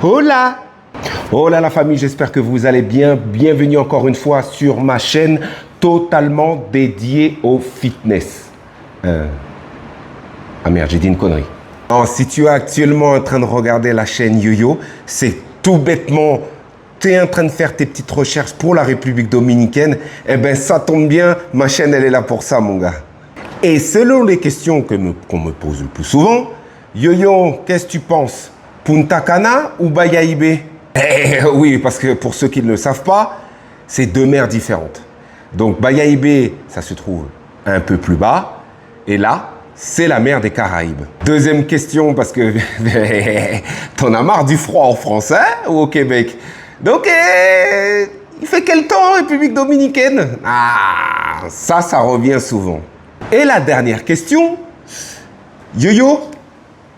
Hola! Hola la famille, j'espère que vous allez bien. Bienvenue encore une fois sur ma chaîne totalement dédiée au fitness. Ah merde, j'ai dit une connerie. Alors, si tu es actuellement en train de regarder la chaîne YoYo, c'est tout bêtement, tu es en train de faire tes petites recherches pour la République Dominicaine, eh bien ça tombe bien, ma chaîne elle est là pour ça mon gars. Et selon les questions qu'on me pose le plus souvent, YoYo, qu'est-ce que tu penses? Punta Cana ou Bayahibe? Oui, parce que pour ceux qui ne le savent pas, c'est deux mers différentes. Donc Bayahibe, ça se trouve un peu plus bas, et là, c'est la mer des Caraïbes. Deuxième question, parce que t'en as marre du froid en France, hein, ou au Québec? Donc, il fait quel temps en République Dominicaine? Ah, ça revient souvent. Et la dernière question, YoYo,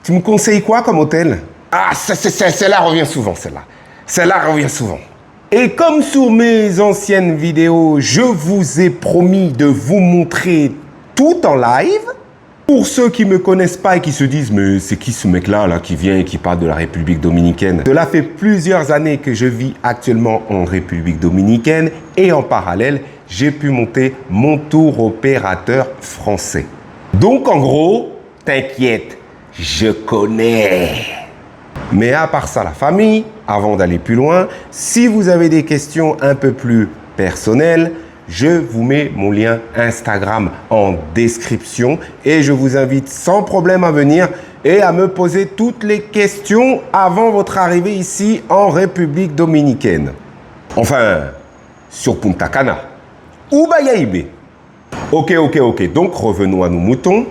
tu me conseilles quoi comme hôtel? Ah, celle-là revient souvent, celle-là. Celle-là revient souvent. Et comme sur mes anciennes vidéos, je vous ai promis de vous montrer tout en live. Pour ceux qui ne me connaissent pas et qui se disent « Mais c'est qui ce mec-là là, qui vient et qui parle de la République Dominicaine ?» Cela fait plusieurs années que je vis actuellement en République Dominicaine et en parallèle, j'ai pu monter mon tour opérateur français. Donc en gros, t'inquiète, je connais. Mais à part ça, la famille, avant d'aller plus loin, si vous avez des questions un peu plus personnelles, je vous mets mon lien Instagram en description et je vous invite sans problème à venir et à me poser toutes les questions avant votre arrivée ici en République Dominicaine. Enfin, sur Punta Cana ou Bayahibe. Ok. Donc, revenons à nos moutons.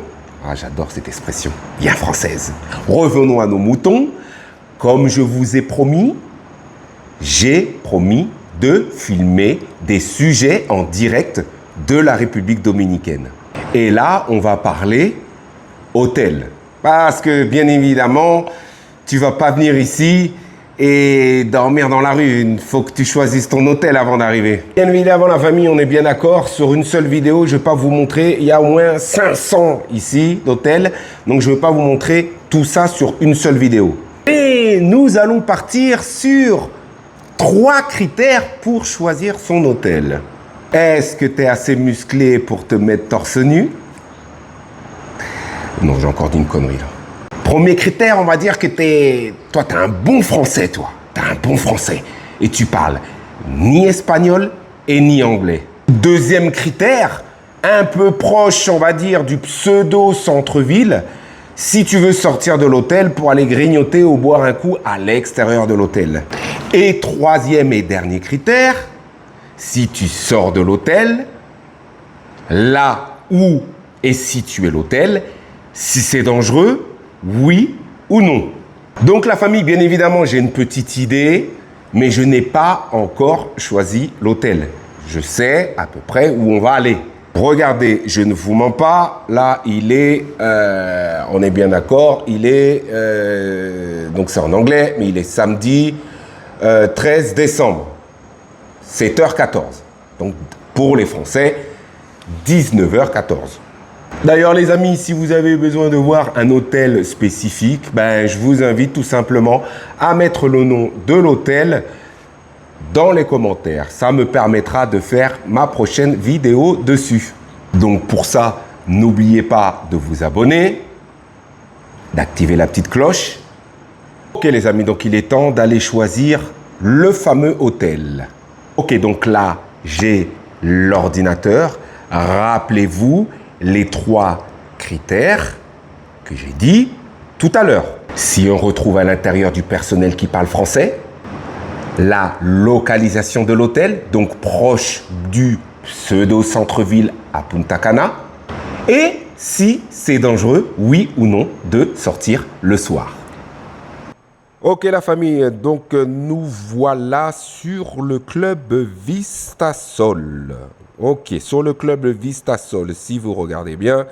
Ah, j'adore cette expression, bien française. Revenons à nos moutons. Comme je vous ai promis, j'ai promis de filmer des sujets en direct de la République Dominicaine. Et là, on va parler hôtel. Parce que, bien évidemment, tu vas pas venir ici et dormir dans la rue. Il faut que tu choisisses ton hôtel avant d'arriver. Bien évidemment, la famille, on est bien d'accord. Sur une seule vidéo, je ne vais pas vous montrer. Il y a au moins 500 ici d'hôtels. Donc, je ne vais pas vous montrer tout ça sur une seule vidéo. Et nous allons partir sur 3 critères pour choisir son hôtel. Est-ce que tu es assez musclé pour te mettre torse nu? Non, j'ai encore dit une connerie là. Premier critère, on va dire que toi, tu es un bon français, toi. Tu es un bon français. Et tu parles ni espagnol et ni anglais. Deuxième critère, un peu proche, on va dire, du pseudo-centre-ville. Si tu veux sortir de l'hôtel pour aller grignoter ou boire un coup à l'extérieur de l'hôtel. Et troisième et dernier critère, si tu sors de l'hôtel, là où est situé l'hôtel, si c'est dangereux, oui ou non. Donc la famille, bien évidemment, j'ai une petite idée, mais je n'ai pas encore choisi l'hôtel. Je sais à peu près où on va aller. Regardez, je ne vous mens pas, là il est, on est bien d'accord, il est, donc c'est en anglais, mais il est samedi 13 décembre, 7h14. Donc pour les Français, 19h14. D'ailleurs les amis, si vous avez besoin de voir un hôtel spécifique, ben, je vous invite tout simplement à mettre le nom de l'hôtel dans les commentaires. Ça me permettra de faire ma prochaine vidéo dessus. Donc pour ça, n'oubliez pas de vous abonner, d'activer la petite cloche. Ok les amis, donc il est temps d'aller choisir le fameux hôtel. Ok, donc là, j'ai l'ordinateur. Rappelez-vous les 3 critères que j'ai dit tout à l'heure. Si on retrouve à l'intérieur du personnel qui parle français, la localisation de l'hôtel, donc proche du pseudo-centre-ville à Punta Cana, et si c'est dangereux, oui ou non, de sortir le soir. Ok la famille, donc nous voilà sur le club Vistasol. Ok, sur le club Vistasol, si vous regardez bien,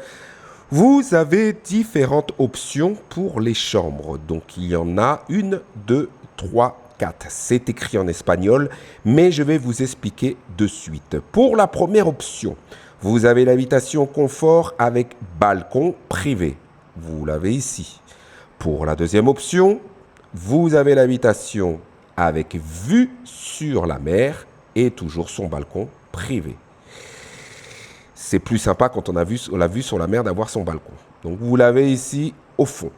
vous avez différentes options pour les chambres. Donc il y en a 1, 2, 3, 4. C'est écrit en espagnol, mais je vais vous expliquer de suite. Pour la première option, vous avez l'habitation confort avec balcon privé. Vous l'avez ici. Pour la deuxième option, vous avez l'habitation avec vue sur la mer et toujours son balcon privé. C'est plus sympa quand on a la vue sur la mer d'avoir son balcon. Donc vous l'avez ici au fond.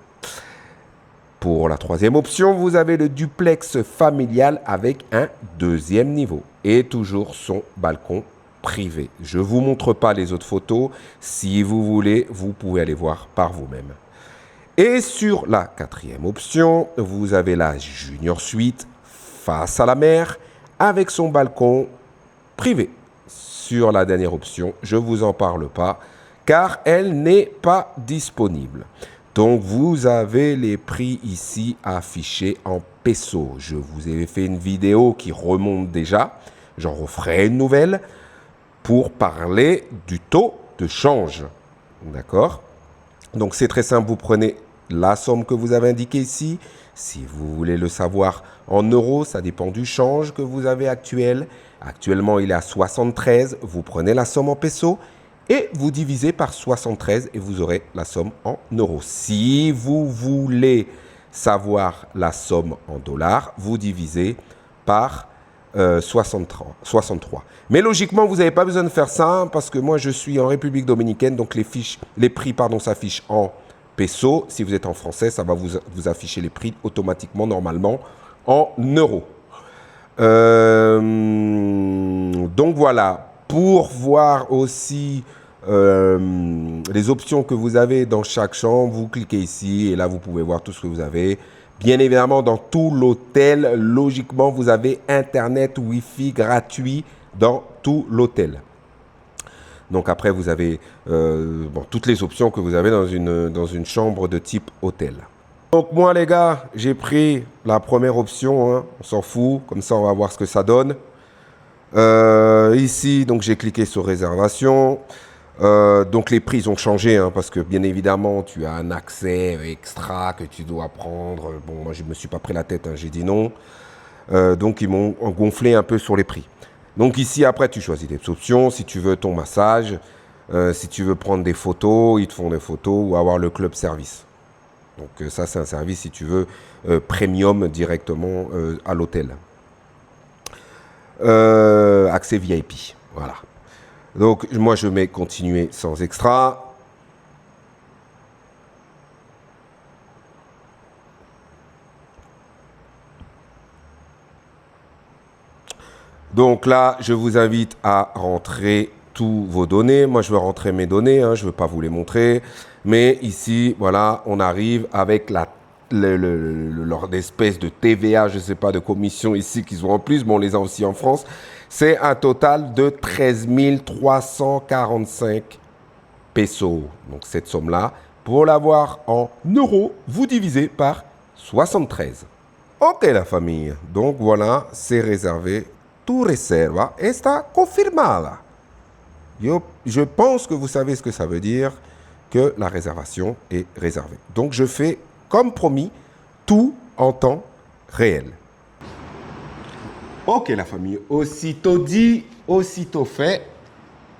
Pour la troisième option, vous avez le duplex familial avec un deuxième niveau et toujours son balcon privé. Je ne vous montre pas les autres photos. Si vous voulez, vous pouvez aller voir par vous-même. Et sur la quatrième option, vous avez la Junior Suite face à la mer avec son balcon privé. Sur la dernière option, je ne vous en parle pas car elle n'est pas disponible. Donc, vous avez les prix ici affichés en pesos. Je vous ai fait une vidéo qui remonte déjà. J'en referai une nouvelle pour parler du taux de change. D'accord? Donc, c'est très simple. Vous prenez la somme que vous avez indiquée ici. Si vous voulez le savoir en euros, ça dépend du change que vous avez actuel. Actuellement, il est à 73. Vous prenez la somme en pesos et vous divisez par 73 et vous aurez la somme en euros. Si vous voulez savoir la somme en dollars, vous divisez par 63. Mais logiquement, vous n'avez pas besoin de faire ça parce que moi, je suis en République dominicaine, donc les prix s'affichent en pesos. Si vous êtes en français, ça va vous afficher les prix automatiquement, normalement, en euros. Donc voilà, pour voir aussi les options que vous avez dans chaque chambre, vous cliquez ici et là vous pouvez voir tout ce que vous avez. Bien évidemment, dans tout l'hôtel, logiquement, vous avez Internet, Wi-Fi gratuit dans tout l'hôtel. Donc après, vous avez toutes les options que vous avez dans une chambre de type hôtel. Donc moi les gars, j'ai pris la première option, hein, on s'en fout, comme ça on va voir ce que ça donne. Ici, donc j'ai cliqué sur réservation. Donc les prix ont changé hein, parce que bien évidemment tu as un accès extra que tu dois prendre. Bon, moi je me suis pas pris la tête, hein, j'ai dit non. Donc ils m'ont gonflé un peu sur les prix. Donc ici après tu choisis des options. Si tu veux ton massage, si tu veux prendre des photos, ils te font des photos ou avoir le club service. Donc ça c'est un service si tu veux premium directement à l'hôtel. Accès VIP, voilà. Donc, moi, je mets continuer sans extra. Donc là, je vous invite à rentrer tous vos données. Moi, je veux rentrer mes données, hein, je ne veux pas vous les montrer. Mais ici, voilà, on arrive avec leur espèce de TVA, je ne sais pas, de commission ici qu'ils ont en plus. Bon, on les a aussi en France. C'est un total de 13 345 pesos. Donc cette somme-là, pour l'avoir en euros, vous divisez par 73. Ok la famille, donc voilà, c'est réservé. Tu reserva está confirmada. Je pense que vous savez ce que ça veut dire, que la réservation est réservée. Donc je fais, comme promis, tout en temps réel. Ok la famille, aussitôt dit, aussitôt fait.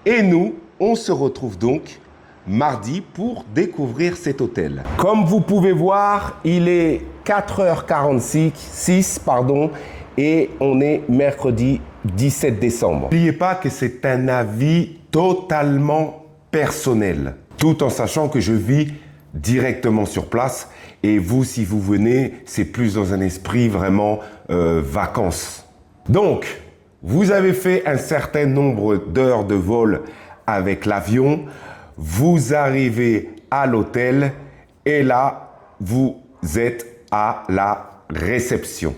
Et nous, on se retrouve donc mardi pour découvrir cet hôtel. Comme vous pouvez voir, il est 4h46, et on est mercredi 17 décembre. N'oubliez pas que c'est un avis totalement personnel, tout en sachant que je vis directement sur place. Et vous, si vous venez, c'est plus dans un esprit vraiment vacances. Donc, vous avez fait un certain nombre d'heures de vol avec l'avion. Vous arrivez à l'hôtel et là, vous êtes à la réception.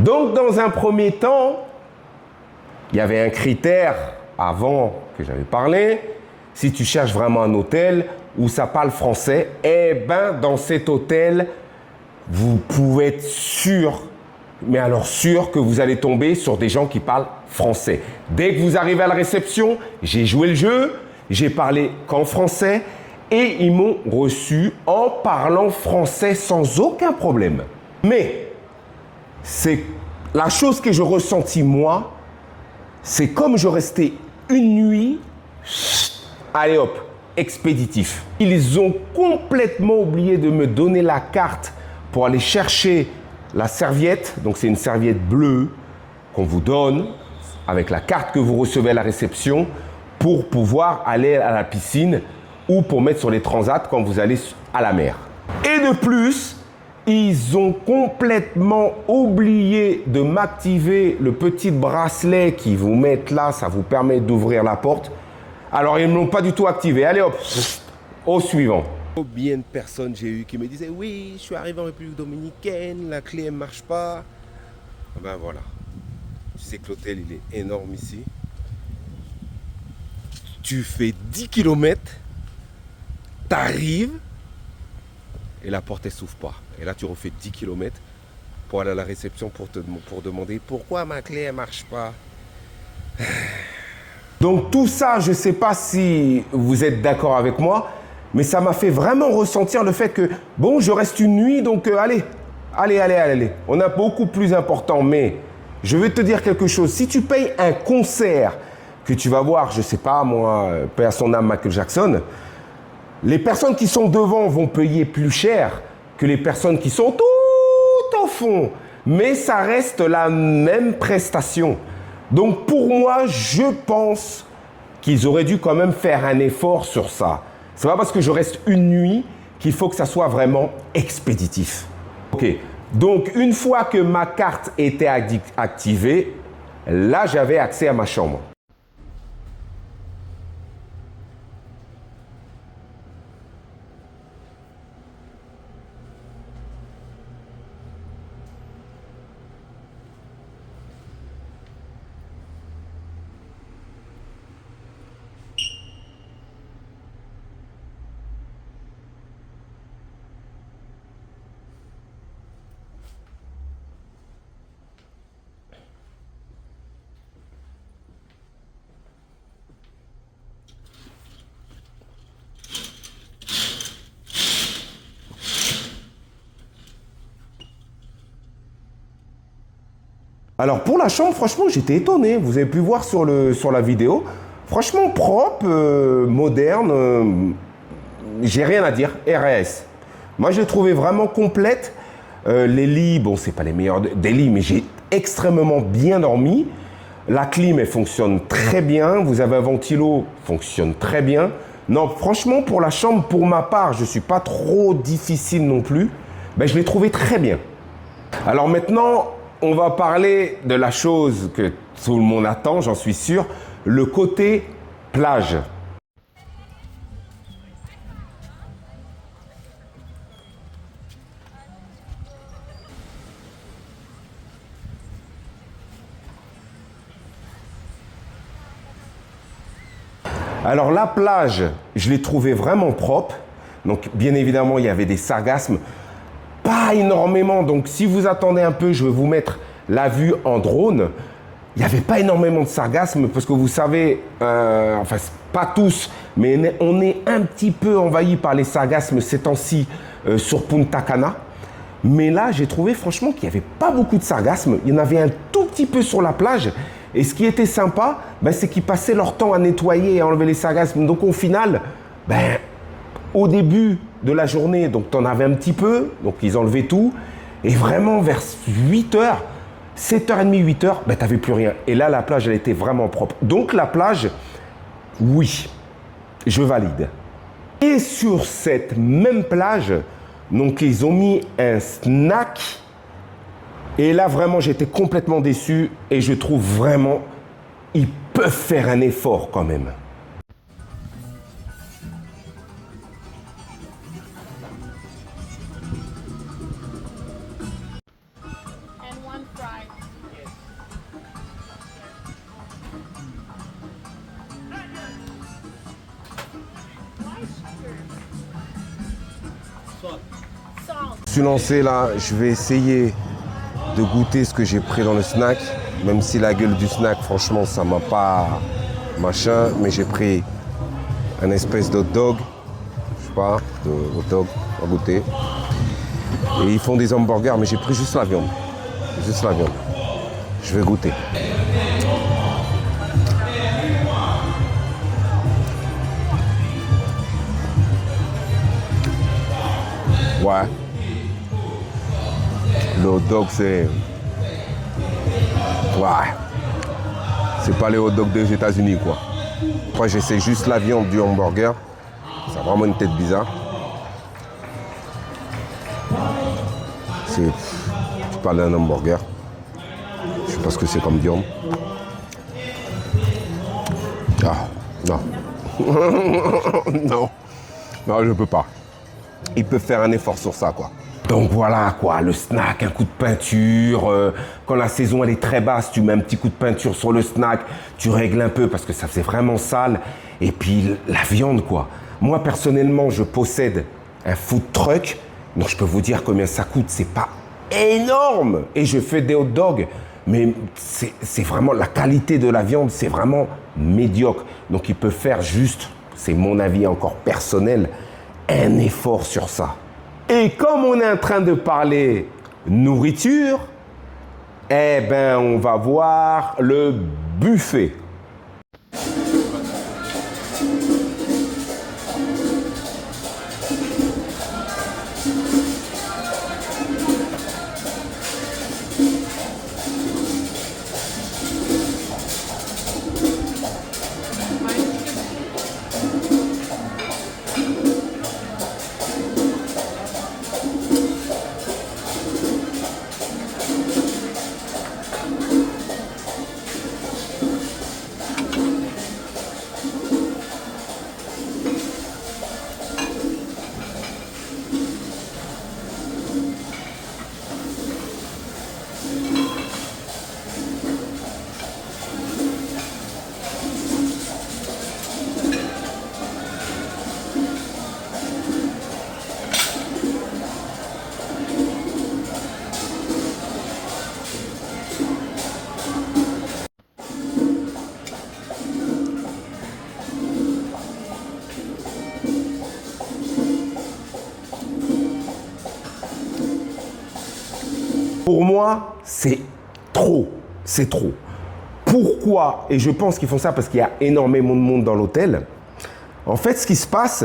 Donc, dans un premier temps, il y avait un critère avant que j'avais parlé. Si tu cherches vraiment un hôtel où ça parle français, eh ben, dans cet hôtel, vous pouvez être sûr, mais alors sûr que vous allez tomber sur des gens qui parlent français. Dès que vous arrivez à la réception, j'ai joué le jeu. J'ai parlé qu'en français et ils m'ont reçu en parlant français sans aucun problème. Mais c'est la chose que je ressentis moi, c'est comme je restais une nuit, allez hop, expéditif. Ils ont complètement oublié de me donner la carte pour aller chercher la serviette. Donc c'est une serviette bleue qu'on vous donne avec la carte que vous recevez à la réception pour pouvoir aller à la piscine ou pour mettre sur les transats quand vous allez à la mer. Et de plus, ils ont complètement oublié de m'activer le petit bracelet qu'ils vous mettent là, ça vous permet d'ouvrir la porte. Alors ils ne l'ont pas du tout activé. Allez hop, au suivant. Combien de personnes j'ai eu qui me disaient oui, je suis arrivé en République Dominicaine, la clé ne marche pas. Ben voilà. Tu sais que l'hôtel il est énorme ici. Tu fais 10 km, t'arrives et la porte elle s'ouvre pas. Et là tu refais 10 km pour aller à la réception pour demander pourquoi ma clé elle marche pas. Donc tout ça, je ne sais pas si vous êtes d'accord avec moi, mais ça m'a fait vraiment ressentir le fait que, bon, je reste une nuit, donc allez. On a beaucoup plus important, mais je vais te dire quelque chose. Si tu payes un concert que tu vas voir, je ne sais pas moi, paix à son âme Michael Jackson, les personnes qui sont devant vont payer plus cher que les personnes qui sont tout au fond. Mais ça reste la même prestation. Donc pour moi, je pense qu'ils auraient dû quand même faire un effort sur ça. C'est pas parce que je reste une nuit qu'il faut que ça soit vraiment expéditif. Ok. Donc une fois que ma carte était activée, là j'avais accès à ma chambre. Alors pour la chambre, franchement, j'étais étonné. Vous avez pu voir sur la vidéo. Franchement propre, moderne. J'ai rien à dire. RAS. Moi, je l'ai trouvé vraiment complète. Les lits, bon, c'est pas les meilleurs des lits, mais j'ai extrêmement bien dormi. La clim, elle fonctionne très bien. Vous avez un ventilo, fonctionne très bien. Non, franchement, pour la chambre, pour ma part, je suis pas trop difficile non plus. Ben, je l'ai trouvé très bien. Alors maintenant, on va parler de la chose que tout le monde attend, j'en suis sûr, le côté plage. Alors la plage, je l'ai trouvée vraiment propre. Donc bien évidemment, il y avait des sargasses. Pas énormément, donc si vous attendez un peu, je vais vous mettre la vue en drone. Il n'y avait pas énormément de sargasmes parce que vous savez, enfin pas tous, mais on est un petit peu envahi par les sargasmes ces temps-ci sur Punta Cana. Mais là, j'ai trouvé franchement qu'il n'y avait pas beaucoup de sargasmes. Il y en avait un tout petit peu sur la plage. Et ce qui était sympa, ben, c'est qu'ils passaient leur temps à nettoyer et à enlever les sargasmes. Donc au final, ben, au début de la journée, donc tu en avais un petit peu, donc ils enlevaient tout. Et vraiment vers 8h, 7h30, 8h, ben, tu n'avais plus rien. Et là, la plage, elle était vraiment propre. Donc la plage, oui, je valide. Et sur cette même plage, donc ils ont mis un snack. Et là, vraiment, j'étais complètement déçu. Et je trouve vraiment, ils peuvent faire un effort quand même. Je suis lancé là, je vais essayer de goûter ce que j'ai pris dans le snack, même si la gueule du snack, franchement, ça m'a pas machin, mais j'ai pris un espèce de hot dog, je sais pas, de hot dog à goûter. Et ils font des hamburgers, mais j'ai pris juste la viande. Juste la viande. Je vais goûter. Ouais. Le hot dog, c'est... Ouais. C'est pas les hot dogs des États-Unis, quoi. Après, j'essaie juste la viande du hamburger. Ça a vraiment une tête bizarre. C'est... Tu parles d'un hamburger. Je sais pas ce que c'est comme viande. Ah, non. Non. Non, je peux pas. Ils peuvent faire un effort sur ça, quoi. Donc voilà, quoi, le snack, un coup de peinture. Quand la saison, elle est très basse, tu mets un petit coup de peinture sur le snack. Tu règles un peu parce que ça fait vraiment sale. Et puis, la viande, quoi. Moi, personnellement, je possède un food truck. Donc, je peux vous dire combien ça coûte. C'est pas énorme. Et je fais des hot dogs. Mais c'est vraiment, la qualité de la viande, c'est vraiment médiocre. Donc, ils peuvent faire juste, c'est mon avis encore personnel, un effort sur ça. Et comme on est en train de parler nourriture, eh ben, on va voir le buffet. Pour moi, c'est trop. C'est trop. Pourquoi? Et je pense qu'ils font ça parce qu'il y a énormément de monde dans l'hôtel. En fait, ce qui se passe,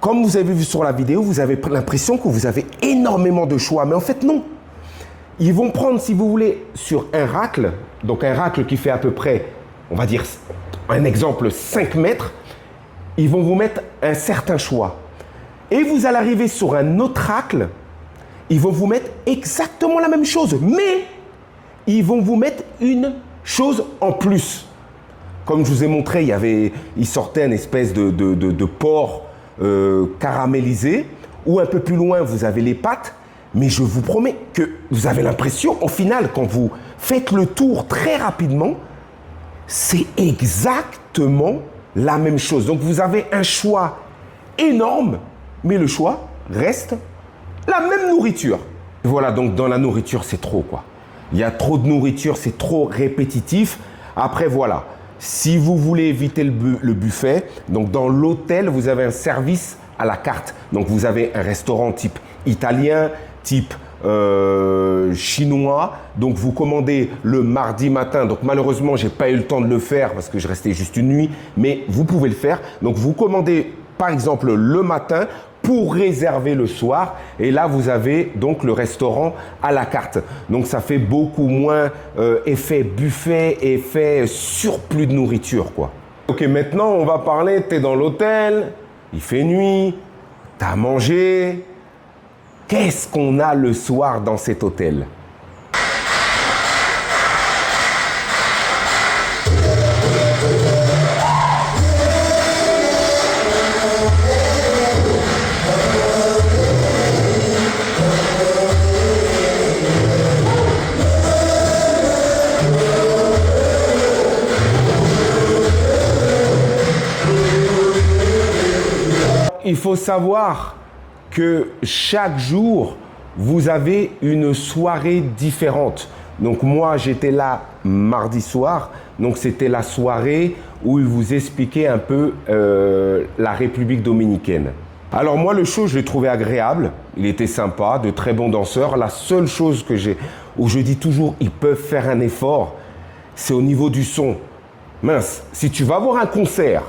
comme vous avez vu sur la vidéo, vous avez l'impression que vous avez énormément de choix. Mais en fait, non. Ils vont prendre, si vous voulez, sur un racle, donc un racle qui fait à peu près, on va dire, un exemple, 5 mètres, ils vont vous mettre un certain choix. Et vous allez arriver sur un autre racle, ils vont vous mettre exactement la même chose, mais ils vont vous mettre une chose en plus. Comme je vous ai montré, il sortait une espèce de porc caramélisé, ou un peu plus loin, vous avez les pâtes. Mais je vous promets que vous avez l'impression, au final, quand vous faites le tour très rapidement, c'est exactement la même chose. Donc vous avez un choix énorme, mais le choix reste la même nourriture. Voilà, donc dans la nourriture, c'est trop, quoi. Il y a trop de nourriture, c'est trop répétitif. Après, voilà, si vous voulez éviter le buffet, donc dans l'hôtel, vous avez un service à la carte. Donc vous avez un restaurant type italien, type chinois. Donc vous commandez le mardi matin. Donc malheureusement, j'ai pas eu le temps de le faire parce que je restais juste une nuit, mais vous pouvez le faire. Donc vous commandez par exemple le matin pour réserver le soir. Et là, vous avez donc le restaurant à la carte. Donc ça fait beaucoup moins effet buffet, effet surplus de nourriture, quoi. Ok, maintenant on va parler, tu es dans l'hôtel, il fait nuit, tu as mangé. Qu'est-ce qu'on a le soir dans cet hôtel? Il faut savoir que chaque jour, vous avez une soirée différente. Donc moi, j'étais là mardi soir. Donc c'était la soirée où il vous expliquait un peu la République dominicaine. Alors moi, le show, je l'ai trouvé agréable. Il était sympa, de très bons danseurs. La seule chose où je dis toujours, ils peuvent faire un effort, c'est au niveau du son. Mince, si tu vas voir un concert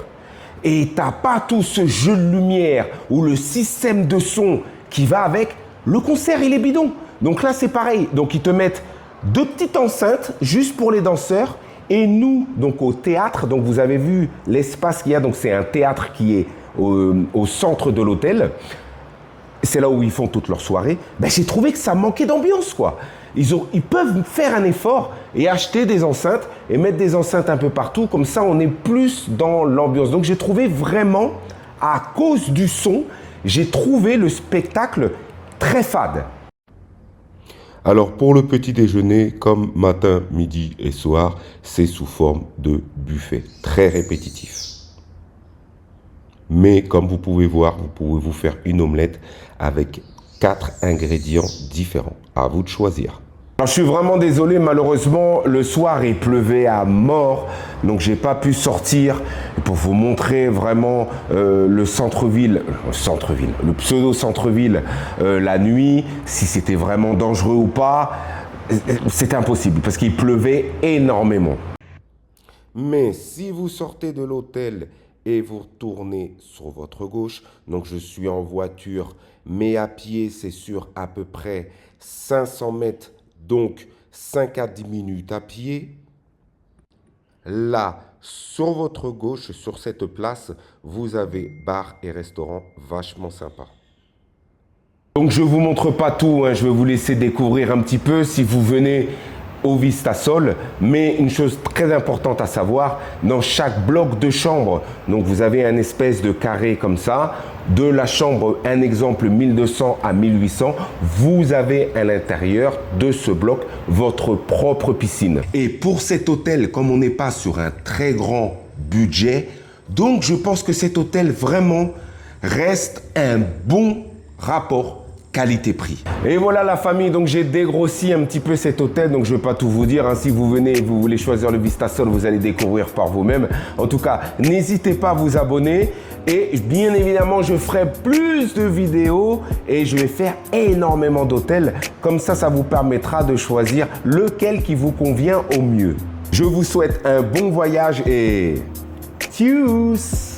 et tu n'as pas tout ce jeu de lumière ou le système de son qui va avec, le concert, il est bidon. Donc là, c'est pareil. Donc ils te mettent 2 petites enceintes juste pour les danseurs. Et nous, donc au théâtre, donc vous avez vu l'espace qu'il y a. Donc c'est un théâtre qui est au centre de l'hôtel. C'est là où ils font toutes leurs soirées. Ben, j'ai trouvé que ça manquait d'ambiance, quoi. Ils peuvent faire un effort et acheter des enceintes et mettre des enceintes un peu partout. Comme ça, on est plus dans l'ambiance. Donc, j'ai trouvé vraiment, à cause du son, j'ai trouvé le spectacle très fade. Alors pour le petit déjeuner, comme matin, midi et soir, c'est sous forme de buffet, très répétitif. Mais comme vous pouvez voir, vous pouvez vous faire une omelette avec 4 ingrédients différents. À vous de choisir. Alors, je suis vraiment désolé, malheureusement, le soir, il pleuvait à mort. Donc, j'ai pas pu sortir pour vous montrer vraiment le centre-ville, le pseudo-centre-ville la nuit, si c'était vraiment dangereux ou pas. C'était impossible parce qu'il pleuvait énormément. Mais si vous sortez de l'hôtel et vous retournez sur votre gauche, donc je suis en voiture, mais à pied, c'est sur à peu près 500 mètres, donc 5 à 10 minutes à pied. Là, sur votre gauche, sur cette place, vous avez bar et restaurant vachement sympa. Donc je vous montre pas tout, hein. Je vais vous laisser découvrir un petit peu si vous venez au Vistasol, mais une chose très importante à savoir, dans chaque bloc de chambre, donc vous avez un espèce de carré comme ça, de la chambre, un exemple 1200 à 1800, vous avez à l'intérieur de ce bloc votre propre piscine. Et pour cet hôtel, comme on n'est pas sur un très grand budget, donc je pense que cet hôtel vraiment reste un bon rapport qualité-prix. Et voilà la famille, donc j'ai dégrossi un petit peu cet hôtel, donc je ne vais pas tout vous dire, hein. Si vous venez et vous voulez choisir le Vistasol, vous allez découvrir par vous-même. En tout cas, n'hésitez pas à vous abonner et bien évidemment, je ferai plus de vidéos et je vais faire énormément d'hôtels. Comme ça vous permettra de choisir lequel qui vous convient au mieux. Je vous souhaite un bon voyage et tchuss!